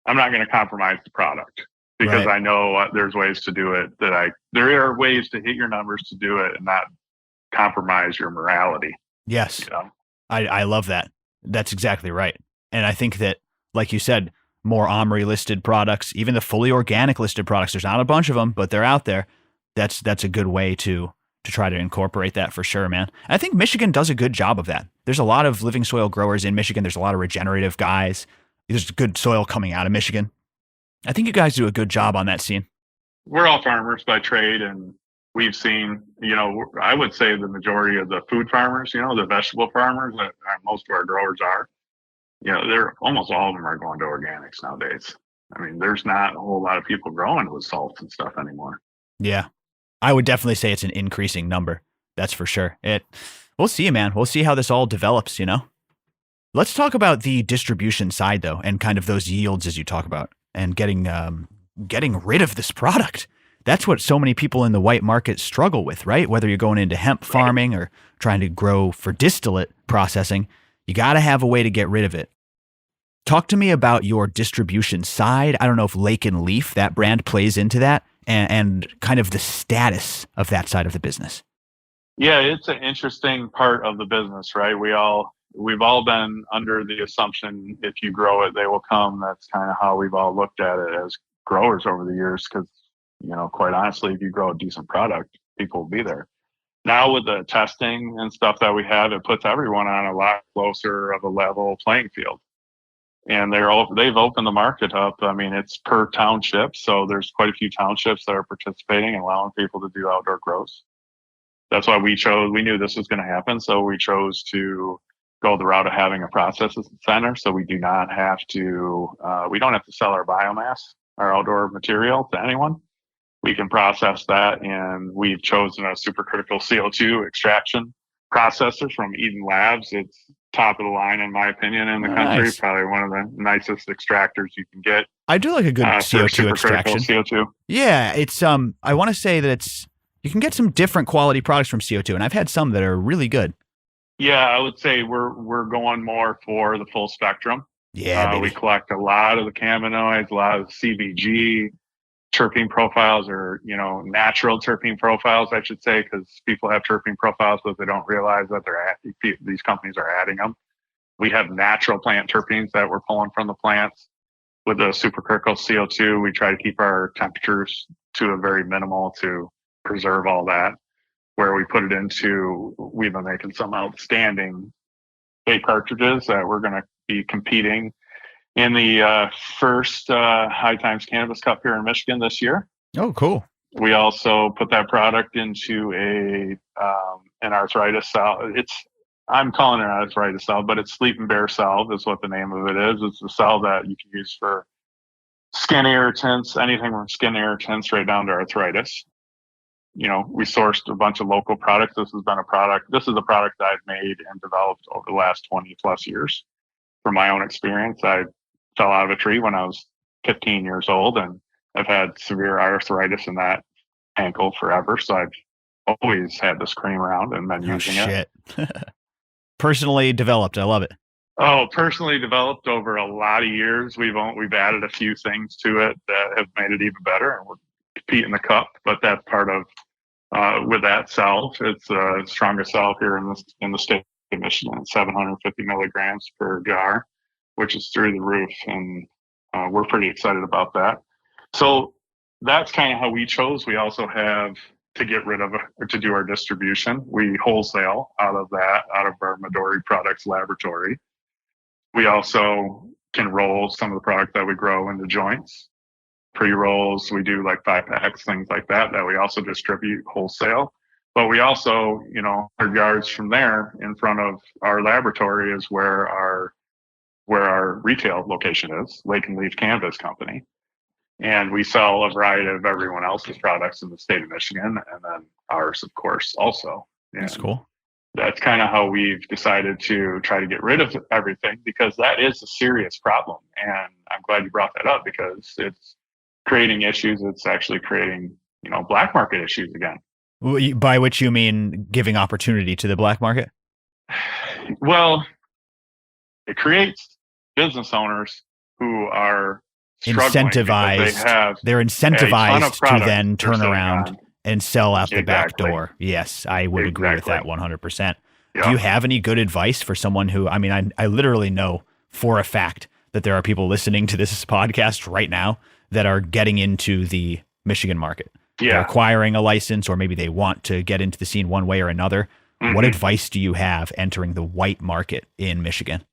I'm not going to compromise the product because I know there's ways to do it there are ways to hit your numbers to do it and not compromise your morality. Yes. I love that. That's exactly right. And I think that, like you said, more OMRI listed products, even the fully organic listed products, there's not a bunch of them, but they're out there. That's a good way to try to incorporate that for sure, man. And I think Michigan does a good job of that. There's a lot of living soil growers in Michigan. There's a lot of regenerative guys. There's good soil coming out of Michigan. I think you guys do a good job on that scene. We're all farmers by trade, and we've seen, I would say the majority of the food farmers, the vegetable farmers that most of our growers are, they're almost all of them are going to organics nowadays. I mean, there's not a whole lot of people growing with salts and stuff anymore. Yeah. I would definitely say it's an increasing number. That's for sure. We'll see, man. We'll see how this all develops, Let's talk about the distribution side, though, and kind of those yields as you talk about, and getting rid of this product. That's what so many people in the white market struggle with, right? Whether you're going into hemp farming or trying to grow for distillate processing, you got to have a way to get rid of it. Talk to me about your distribution side. I don't know if Lake and Leaf, that brand, plays into that. And kind of the status of that side of the business. Yeah, it's an interesting part of the business, right? We've all been under the assumption if you grow it, they will come. That's kind of how we've all looked at it as growers over the years. Because, quite honestly, if you grow a decent product, people will be there. Now with the testing and stuff that we have, it puts everyone on a lot closer of a level playing field. And they've opened the market up. I mean, it's per township, so there's quite a few townships that are participating and allowing people to do outdoor grows. That's why we knew this was going to happen, so we chose to go the route of having a processing center. So we do not have to, we don't have to sell our biomass, our outdoor material to anyone. We can process that, and we've chosen a supercritical CO2 extraction processor from Eden Labs. It's top of the line, in my opinion, in the country. Nice. Probably one of the nicest extractors you can get. I do like a good CO2 extraction. CO2. Yeah, it's I want to say that you can get some different quality products from CO2, and I've had some that are really good. Yeah, I would say we're going more for the full spectrum. Yeah, we collect a lot of the cannabinoids, a lot of CBG, terpene profiles, or natural terpene profiles, I should say, because people have terpene profiles, but they don't realize that these companies are adding them. We have natural plant terpenes that we're pulling from the plants. With the supercritical CO2, we try to keep our temperatures to a very minimal to preserve all that. Where we put it into, we've been making some outstanding vape cartridges that we're going to be competing in the first High Times Cannabis Cup here in Michigan this year. Oh, cool. We also put that product into an arthritis salve. I'm calling it an arthritis salve, but it's Sleep and Bear salve is what the name of it is. It's a salve that you can use for skin irritants, anything from skin irritants right down to arthritis. We sourced a bunch of local products. This is a product that I've made and developed over the last 20 plus years. From my own experience, I fell out of a tree when I was 15 years old, and I've had severe arthritis in that ankle forever. So I've always had this cream around and been using it. Personally developed. I love it. Oh, personally developed over a lot of years. We've added a few things to it that have made it even better, and we're competing the cup. But that's part of with that salve. It's the strongest salve here in the state of Michigan. 750 milligrams per jar, which is through the roof, and we're pretty excited about that. So that's kind of how we chose. We also have to get rid of or to do our distribution. We wholesale out of our Midori Products laboratory. We also can roll some of the product that we grow into joints. Pre-rolls, we do like 5-packs, things like that we also distribute wholesale. But we also, 100 yards from there in front of our laboratory is where our retail location is, Lake and Leaf Cannabis Company. And we sell a variety of everyone else's products in the state of Michigan, and then ours, of course, also. And that's cool. That's kind of how we've decided to try to get rid of everything, because that is a serious problem. And I'm glad you brought that up, because it's creating issues. It's actually creating, black market issues again. By which you mean giving opportunity to the black market? Well, it creates business owners who are incentivized. They're incentivized to then turn around and sell out the back door. Yes, I would agree with that 100%. Yeah. Do you have any good advice for someone who, I literally know for a fact that there are people listening to this podcast right now that are getting into the Michigan market. Yeah. They're acquiring a license, or maybe they want to get into the scene one way or another. Mm-hmm. What advice do you have entering the white market in Michigan?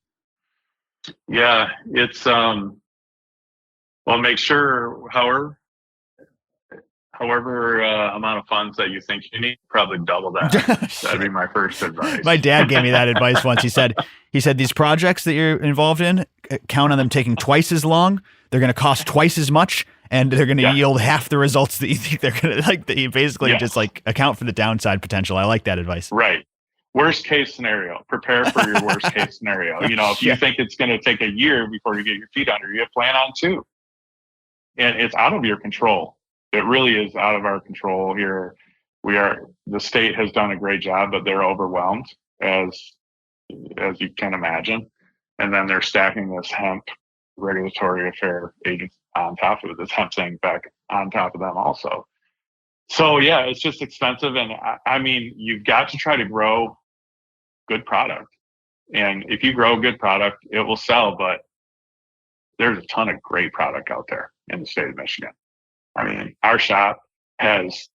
Yeah, it's, make sure however amount of funds that you think you need, probably double that. That'd be my first advice. My dad gave me that advice once. He said, these projects that you're involved in, count on them taking twice as long. They're going to cost twice as much, and they're going to yield half the results that you think they're going to like. That you basically just account for the downside potential. I like that advice. Right. Worst case scenario. Prepare for your worst case scenario. If you think it's going to take a year before you get your feet under you, plan on 2. And it's out of your control. It really is out of our control here. The state has done a great job, but they're overwhelmed, as you can imagine. And then they're stacking this hemp regulatory affair agents on top of it, this hemp thing back on top of them also. So yeah, it's just expensive. And you've got to try to grow good product. And if you grow good product, it will sell, but there's a ton of great product out there in the state of Michigan. Our shop has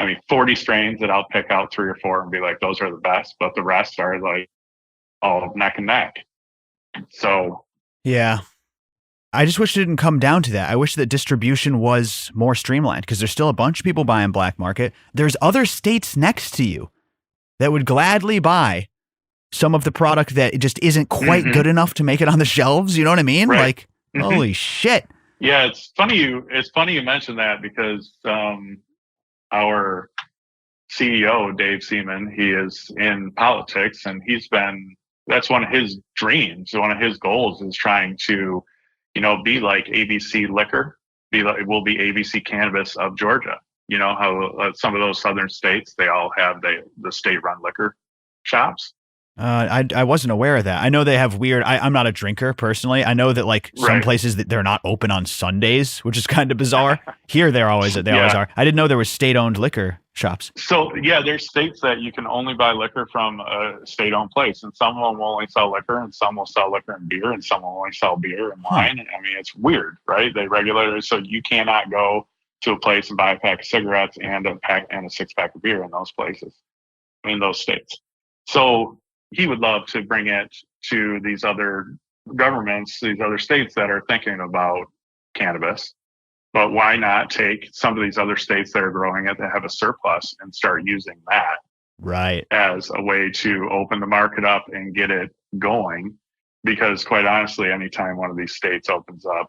I mean, 40 strains that I'll pick out 3 or 4 and be like, those are the best, but the rest are like all neck and neck. So Yeah. I just wish it didn't come down to that. I wish that distribution was more streamlined because there's still a bunch of people buying black market. There's other states next to you that would gladly buy some of the product that just isn't quite good enough to make it on the shelves. You know what I mean? Right. Like, holy shit. Yeah, it's funny you mentioned that because our CEO, Dave Seaman, he is in politics, and that's one of his dreams. One of his goals is trying to, be like ABC Liquor, will be ABC Cannabis of Georgia. You know how some of those southern states, they all have the state-run liquor shops. I wasn't aware of that. I know they have weird. I'm not a drinker personally. I know that like some places that they're not open on Sundays, which is kind of bizarre. Here they always are. I didn't know there was state-owned liquor shops. So yeah, there's states that you can only buy liquor from a state-owned place, and some of them will only sell liquor, and some will sell liquor and beer, and some will only sell beer and wine. I mean, it's weird, right? They regulate it, so you cannot go to a place and buy a pack of cigarettes and a 6-pack of beer in those places, in those states. So he would love to bring it to these other governments, these other states that are thinking about cannabis. But why not take some of these other states that are growing it that have a surplus and start using that as a way to open the market up and get it going? Because quite honestly, anytime one of these states opens up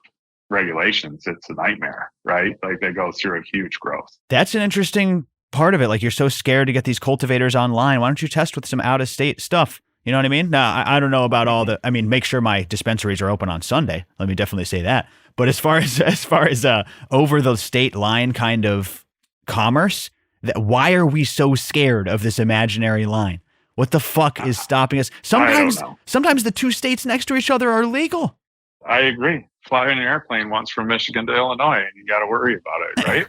regulations, it's a nightmare, right? Like they go through a huge growth. That's an interesting part of it. Like you're so scared to get these cultivators online. Why don't you test with some out-of-state stuff? You know what I mean? Now, I don't know about make sure my dispensaries are open on Sunday. Let me definitely say that. But as far as over the state line kind of commerce, why are we so scared of this imaginary line? What the fuck is stopping us? Sometimes the two states next to each other are legal. I agree. Fly in an airplane once from Michigan to Illinois, and you got to worry about it, right?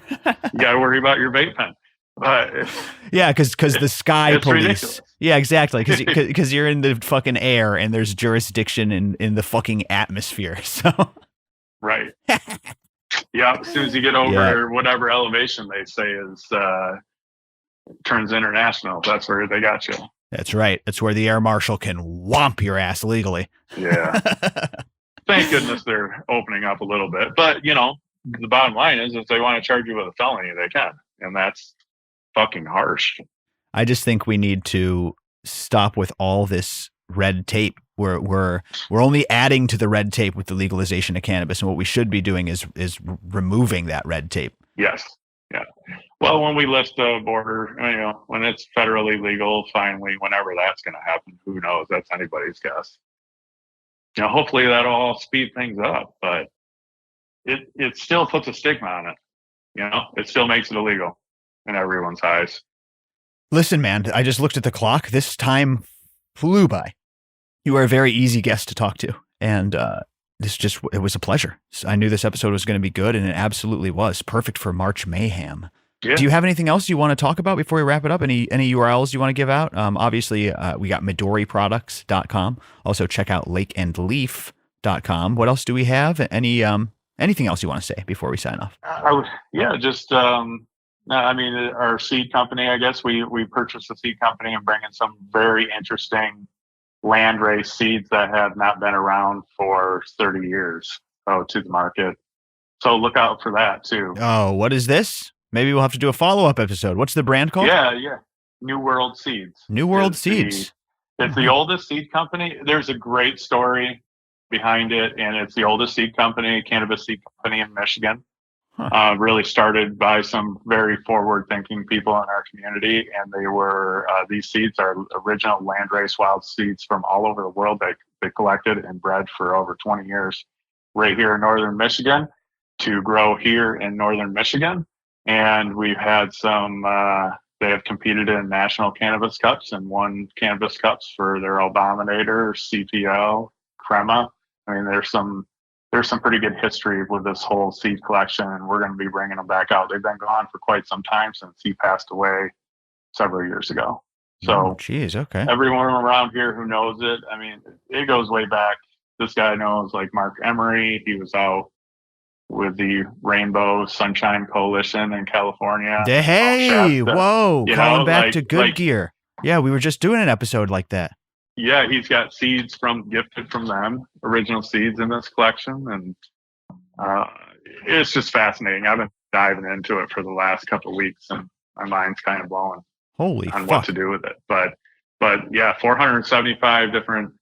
You got to worry about your vape pen. But yeah, because the sky police. Ridiculous. Yeah, exactly. Because you're in the fucking air and there's jurisdiction in the fucking atmosphere. So right. Yeah, as soon as you get over whatever elevation they say is turns international, that's where they got you. That's right. That's where the air marshal can whomp your ass legally. Yeah. Thank goodness they're opening up a little bit. But the bottom line is, if they want to charge you with a felony, they can, and that's fucking harsh. I just think we need to stop with all this red tape. We're only adding to the red tape with the legalization of cannabis, and what we should be doing is removing that red tape. Yes. Yeah. Well, when we lift the border, when it's federally legal, finally, whenever that's going to happen, who knows? That's anybody's guess. Hopefully that'll all speed things up, but it still puts a stigma on it. It still makes it illegal in everyone's eyes. Listen, man, I just looked at the clock. This time flew by. You are a very easy guest to talk to. And it was a pleasure. I knew this episode was going to be good, and it absolutely was. Perfect for March Mayhem. Yeah. Do you have anything else you want to talk about before we wrap it up? Any URLs you want to give out? Obviously, we got MidoriProducts.com. Also, check out LakeandLeaf.com. What else do we have? Anything else you want to say before we sign off? Our seed company, I guess we purchased a seed company and bring in some very interesting land-raised seeds that have not been around for 30 years to the market. So look out for that too. Oh, what is this? Maybe we'll have to do a follow-up episode. What's the brand called? Yeah. New World Seeds. New World Seeds. It's the oldest seed company. There's a great story behind it, and it's the oldest seed company, cannabis seed company in Michigan. Really started by some very forward-thinking people in our community, and they were these seeds are original land-raised wild seeds from all over the world that they collected and bred for over 20 years right here in northern Michigan to grow here in northern Michigan. And we've had some, they have competed in national cannabis cups and won cannabis cups for their Abominator, CPO, Crema. I mean, there's some pretty good history with this whole seed collection, and we're going to be bringing them back out. They've been gone for quite some time since he passed away several years ago. So, okay. Everyone around here who knows it, I mean, it goes way back. This guy knows, like Mark Emery. He was out with the Rainbow Sunshine Coalition in California. Hey, Shasta, whoa, calling back to good like, gear. Yeah, we were just doing an episode like that. Yeah, he's got seeds gifted from them, original seeds in this collection, and it's just fascinating. I've been diving into it for the last couple of weeks, and my mind's kind of blowing Holy on fuck. what to do with it. But yeah, 475 different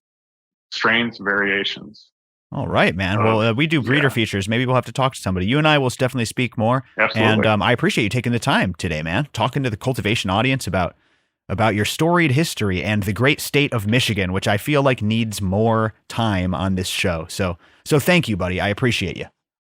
strains, variations. All right, man. Well, we do breeder features. Maybe we'll have to talk to somebody. You and I will definitely speak more. Absolutely. And I appreciate you taking the time today, man, talking to the cultivation audience about your storied history and the great state of Michigan, which I feel like needs more time on this show. So thank you, buddy. I appreciate you.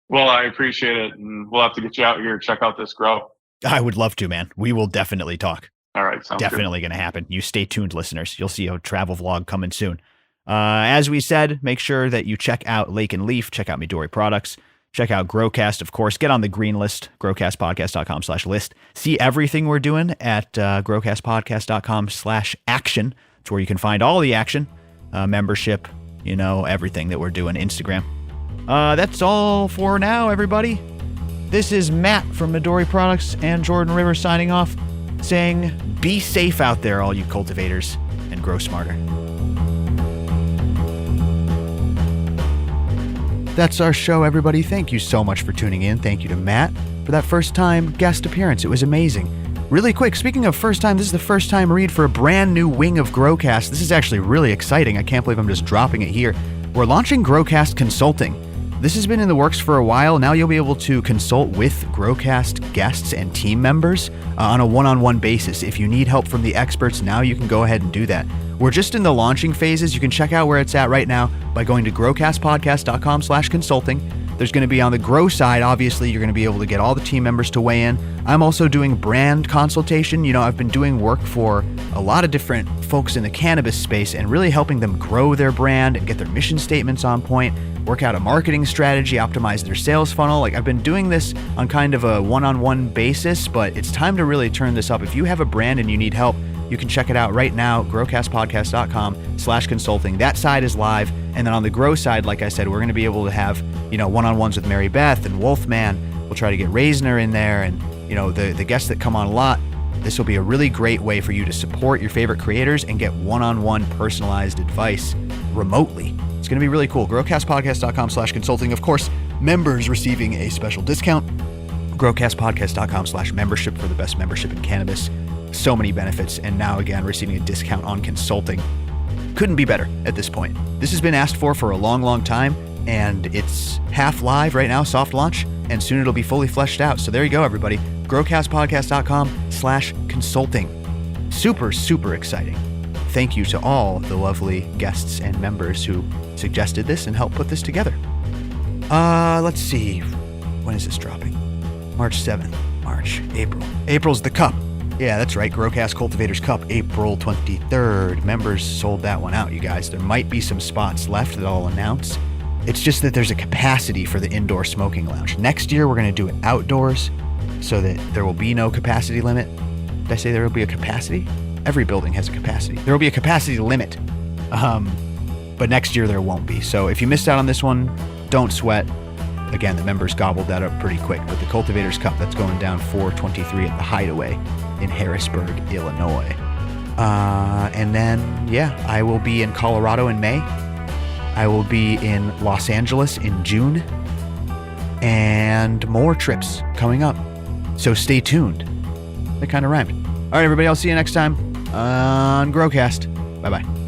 Well, I appreciate it. And we'll have to get you out here to check out this grow. I would love to, man. We will definitely talk. All right. Sounds definitely going to happen. You stay tuned, listeners. You'll see a travel vlog coming soon. As we said, make sure that you check out Lake and Leaf, check out Midori Products, check out Growcast, of course. Get on the green list, growcastpodcast.com/list. See everything we're doing at growcastpodcast.com/action. It's where you can find all the action, membership, everything that we're doing, Instagram. That's all for now, everybody. This is Matt from Midori Products and Jordan River signing off, saying be safe out there, all you cultivators, and grow smarter. That's our show, everybody. Thank you so much for tuning in. Thank you to Matt for that first-time guest appearance. It was amazing. Really quick, speaking of first time, this is the first time read for a brand new wing of Growcast. This is actually really exciting. I can't believe I'm just dropping it here. We're launching Growcast Consulting. This has been in the works for a while. Now you'll be able to consult with Growcast guests and team members on a one-on-one basis. If you need help from the experts, now you can go ahead and do that. We're just in the launching phases. You can check out where it's at right now by going to growcastpodcast.com/consulting. There's going to be on the grow side, obviously, you're going to be able to get all the team members to weigh in. I'm also doing brand consultation. I've been doing work for a lot of different folks in the cannabis space and really helping them grow their brand and get their mission statements on point, work out a marketing strategy, optimize their sales funnel. I've been doing this on kind of a one-on-one basis, but it's time to really turn this up. If you have a brand and you need help, you can check it out right now, growcastpodcast.com/consulting. That side is live. And then on the grow side, like I said, we're going to be able to have, one-on-ones with Mary Beth and Wolfman. We'll try to get Raisner in there and, the guests that come on a lot. This will be a really great way for you to support your favorite creators and get one-on-one personalized advice remotely. It's going to be really cool. growcastpodcast.com/consulting. Of course, members receiving a special discount. growcastpodcast.com/membership for the best membership in cannabis. So many benefits. And now again, receiving a discount on consulting. Couldn't be better at this point. This has been asked for a long, long time, and it's half live right now, soft launch, and soon it'll be fully fleshed out. So there you go, everybody. growcastpodcast.com/consulting. Super, super exciting. Thank you to all the lovely guests and members who suggested this and helped put this together. Let's see. When is this dropping? March 7th. April. April's the cup. Yeah, that's right. Growcast Cultivators Cup, April 23rd. Members sold that one out, you guys. There might be some spots left that I'll announce. It's just that there's a capacity for the indoor smoking lounge. Next year, we're going to do it outdoors so that there will be no capacity limit. Did I say there will be a capacity? Every building has a capacity. There will be a capacity limit. But next year, there won't be. So if you missed out on this one, don't sweat. Again, the members gobbled that up pretty quick. But the Cultivators Cup, that's going down 4/23 at the Hideaway in Harrisburg, Illinois. And then, I will be in Colorado in May. I will be in Los Angeles in June. And more trips coming up. So stay tuned. That kind of rhymed. All right, everybody, I'll see you next time on Growcast. Bye-bye.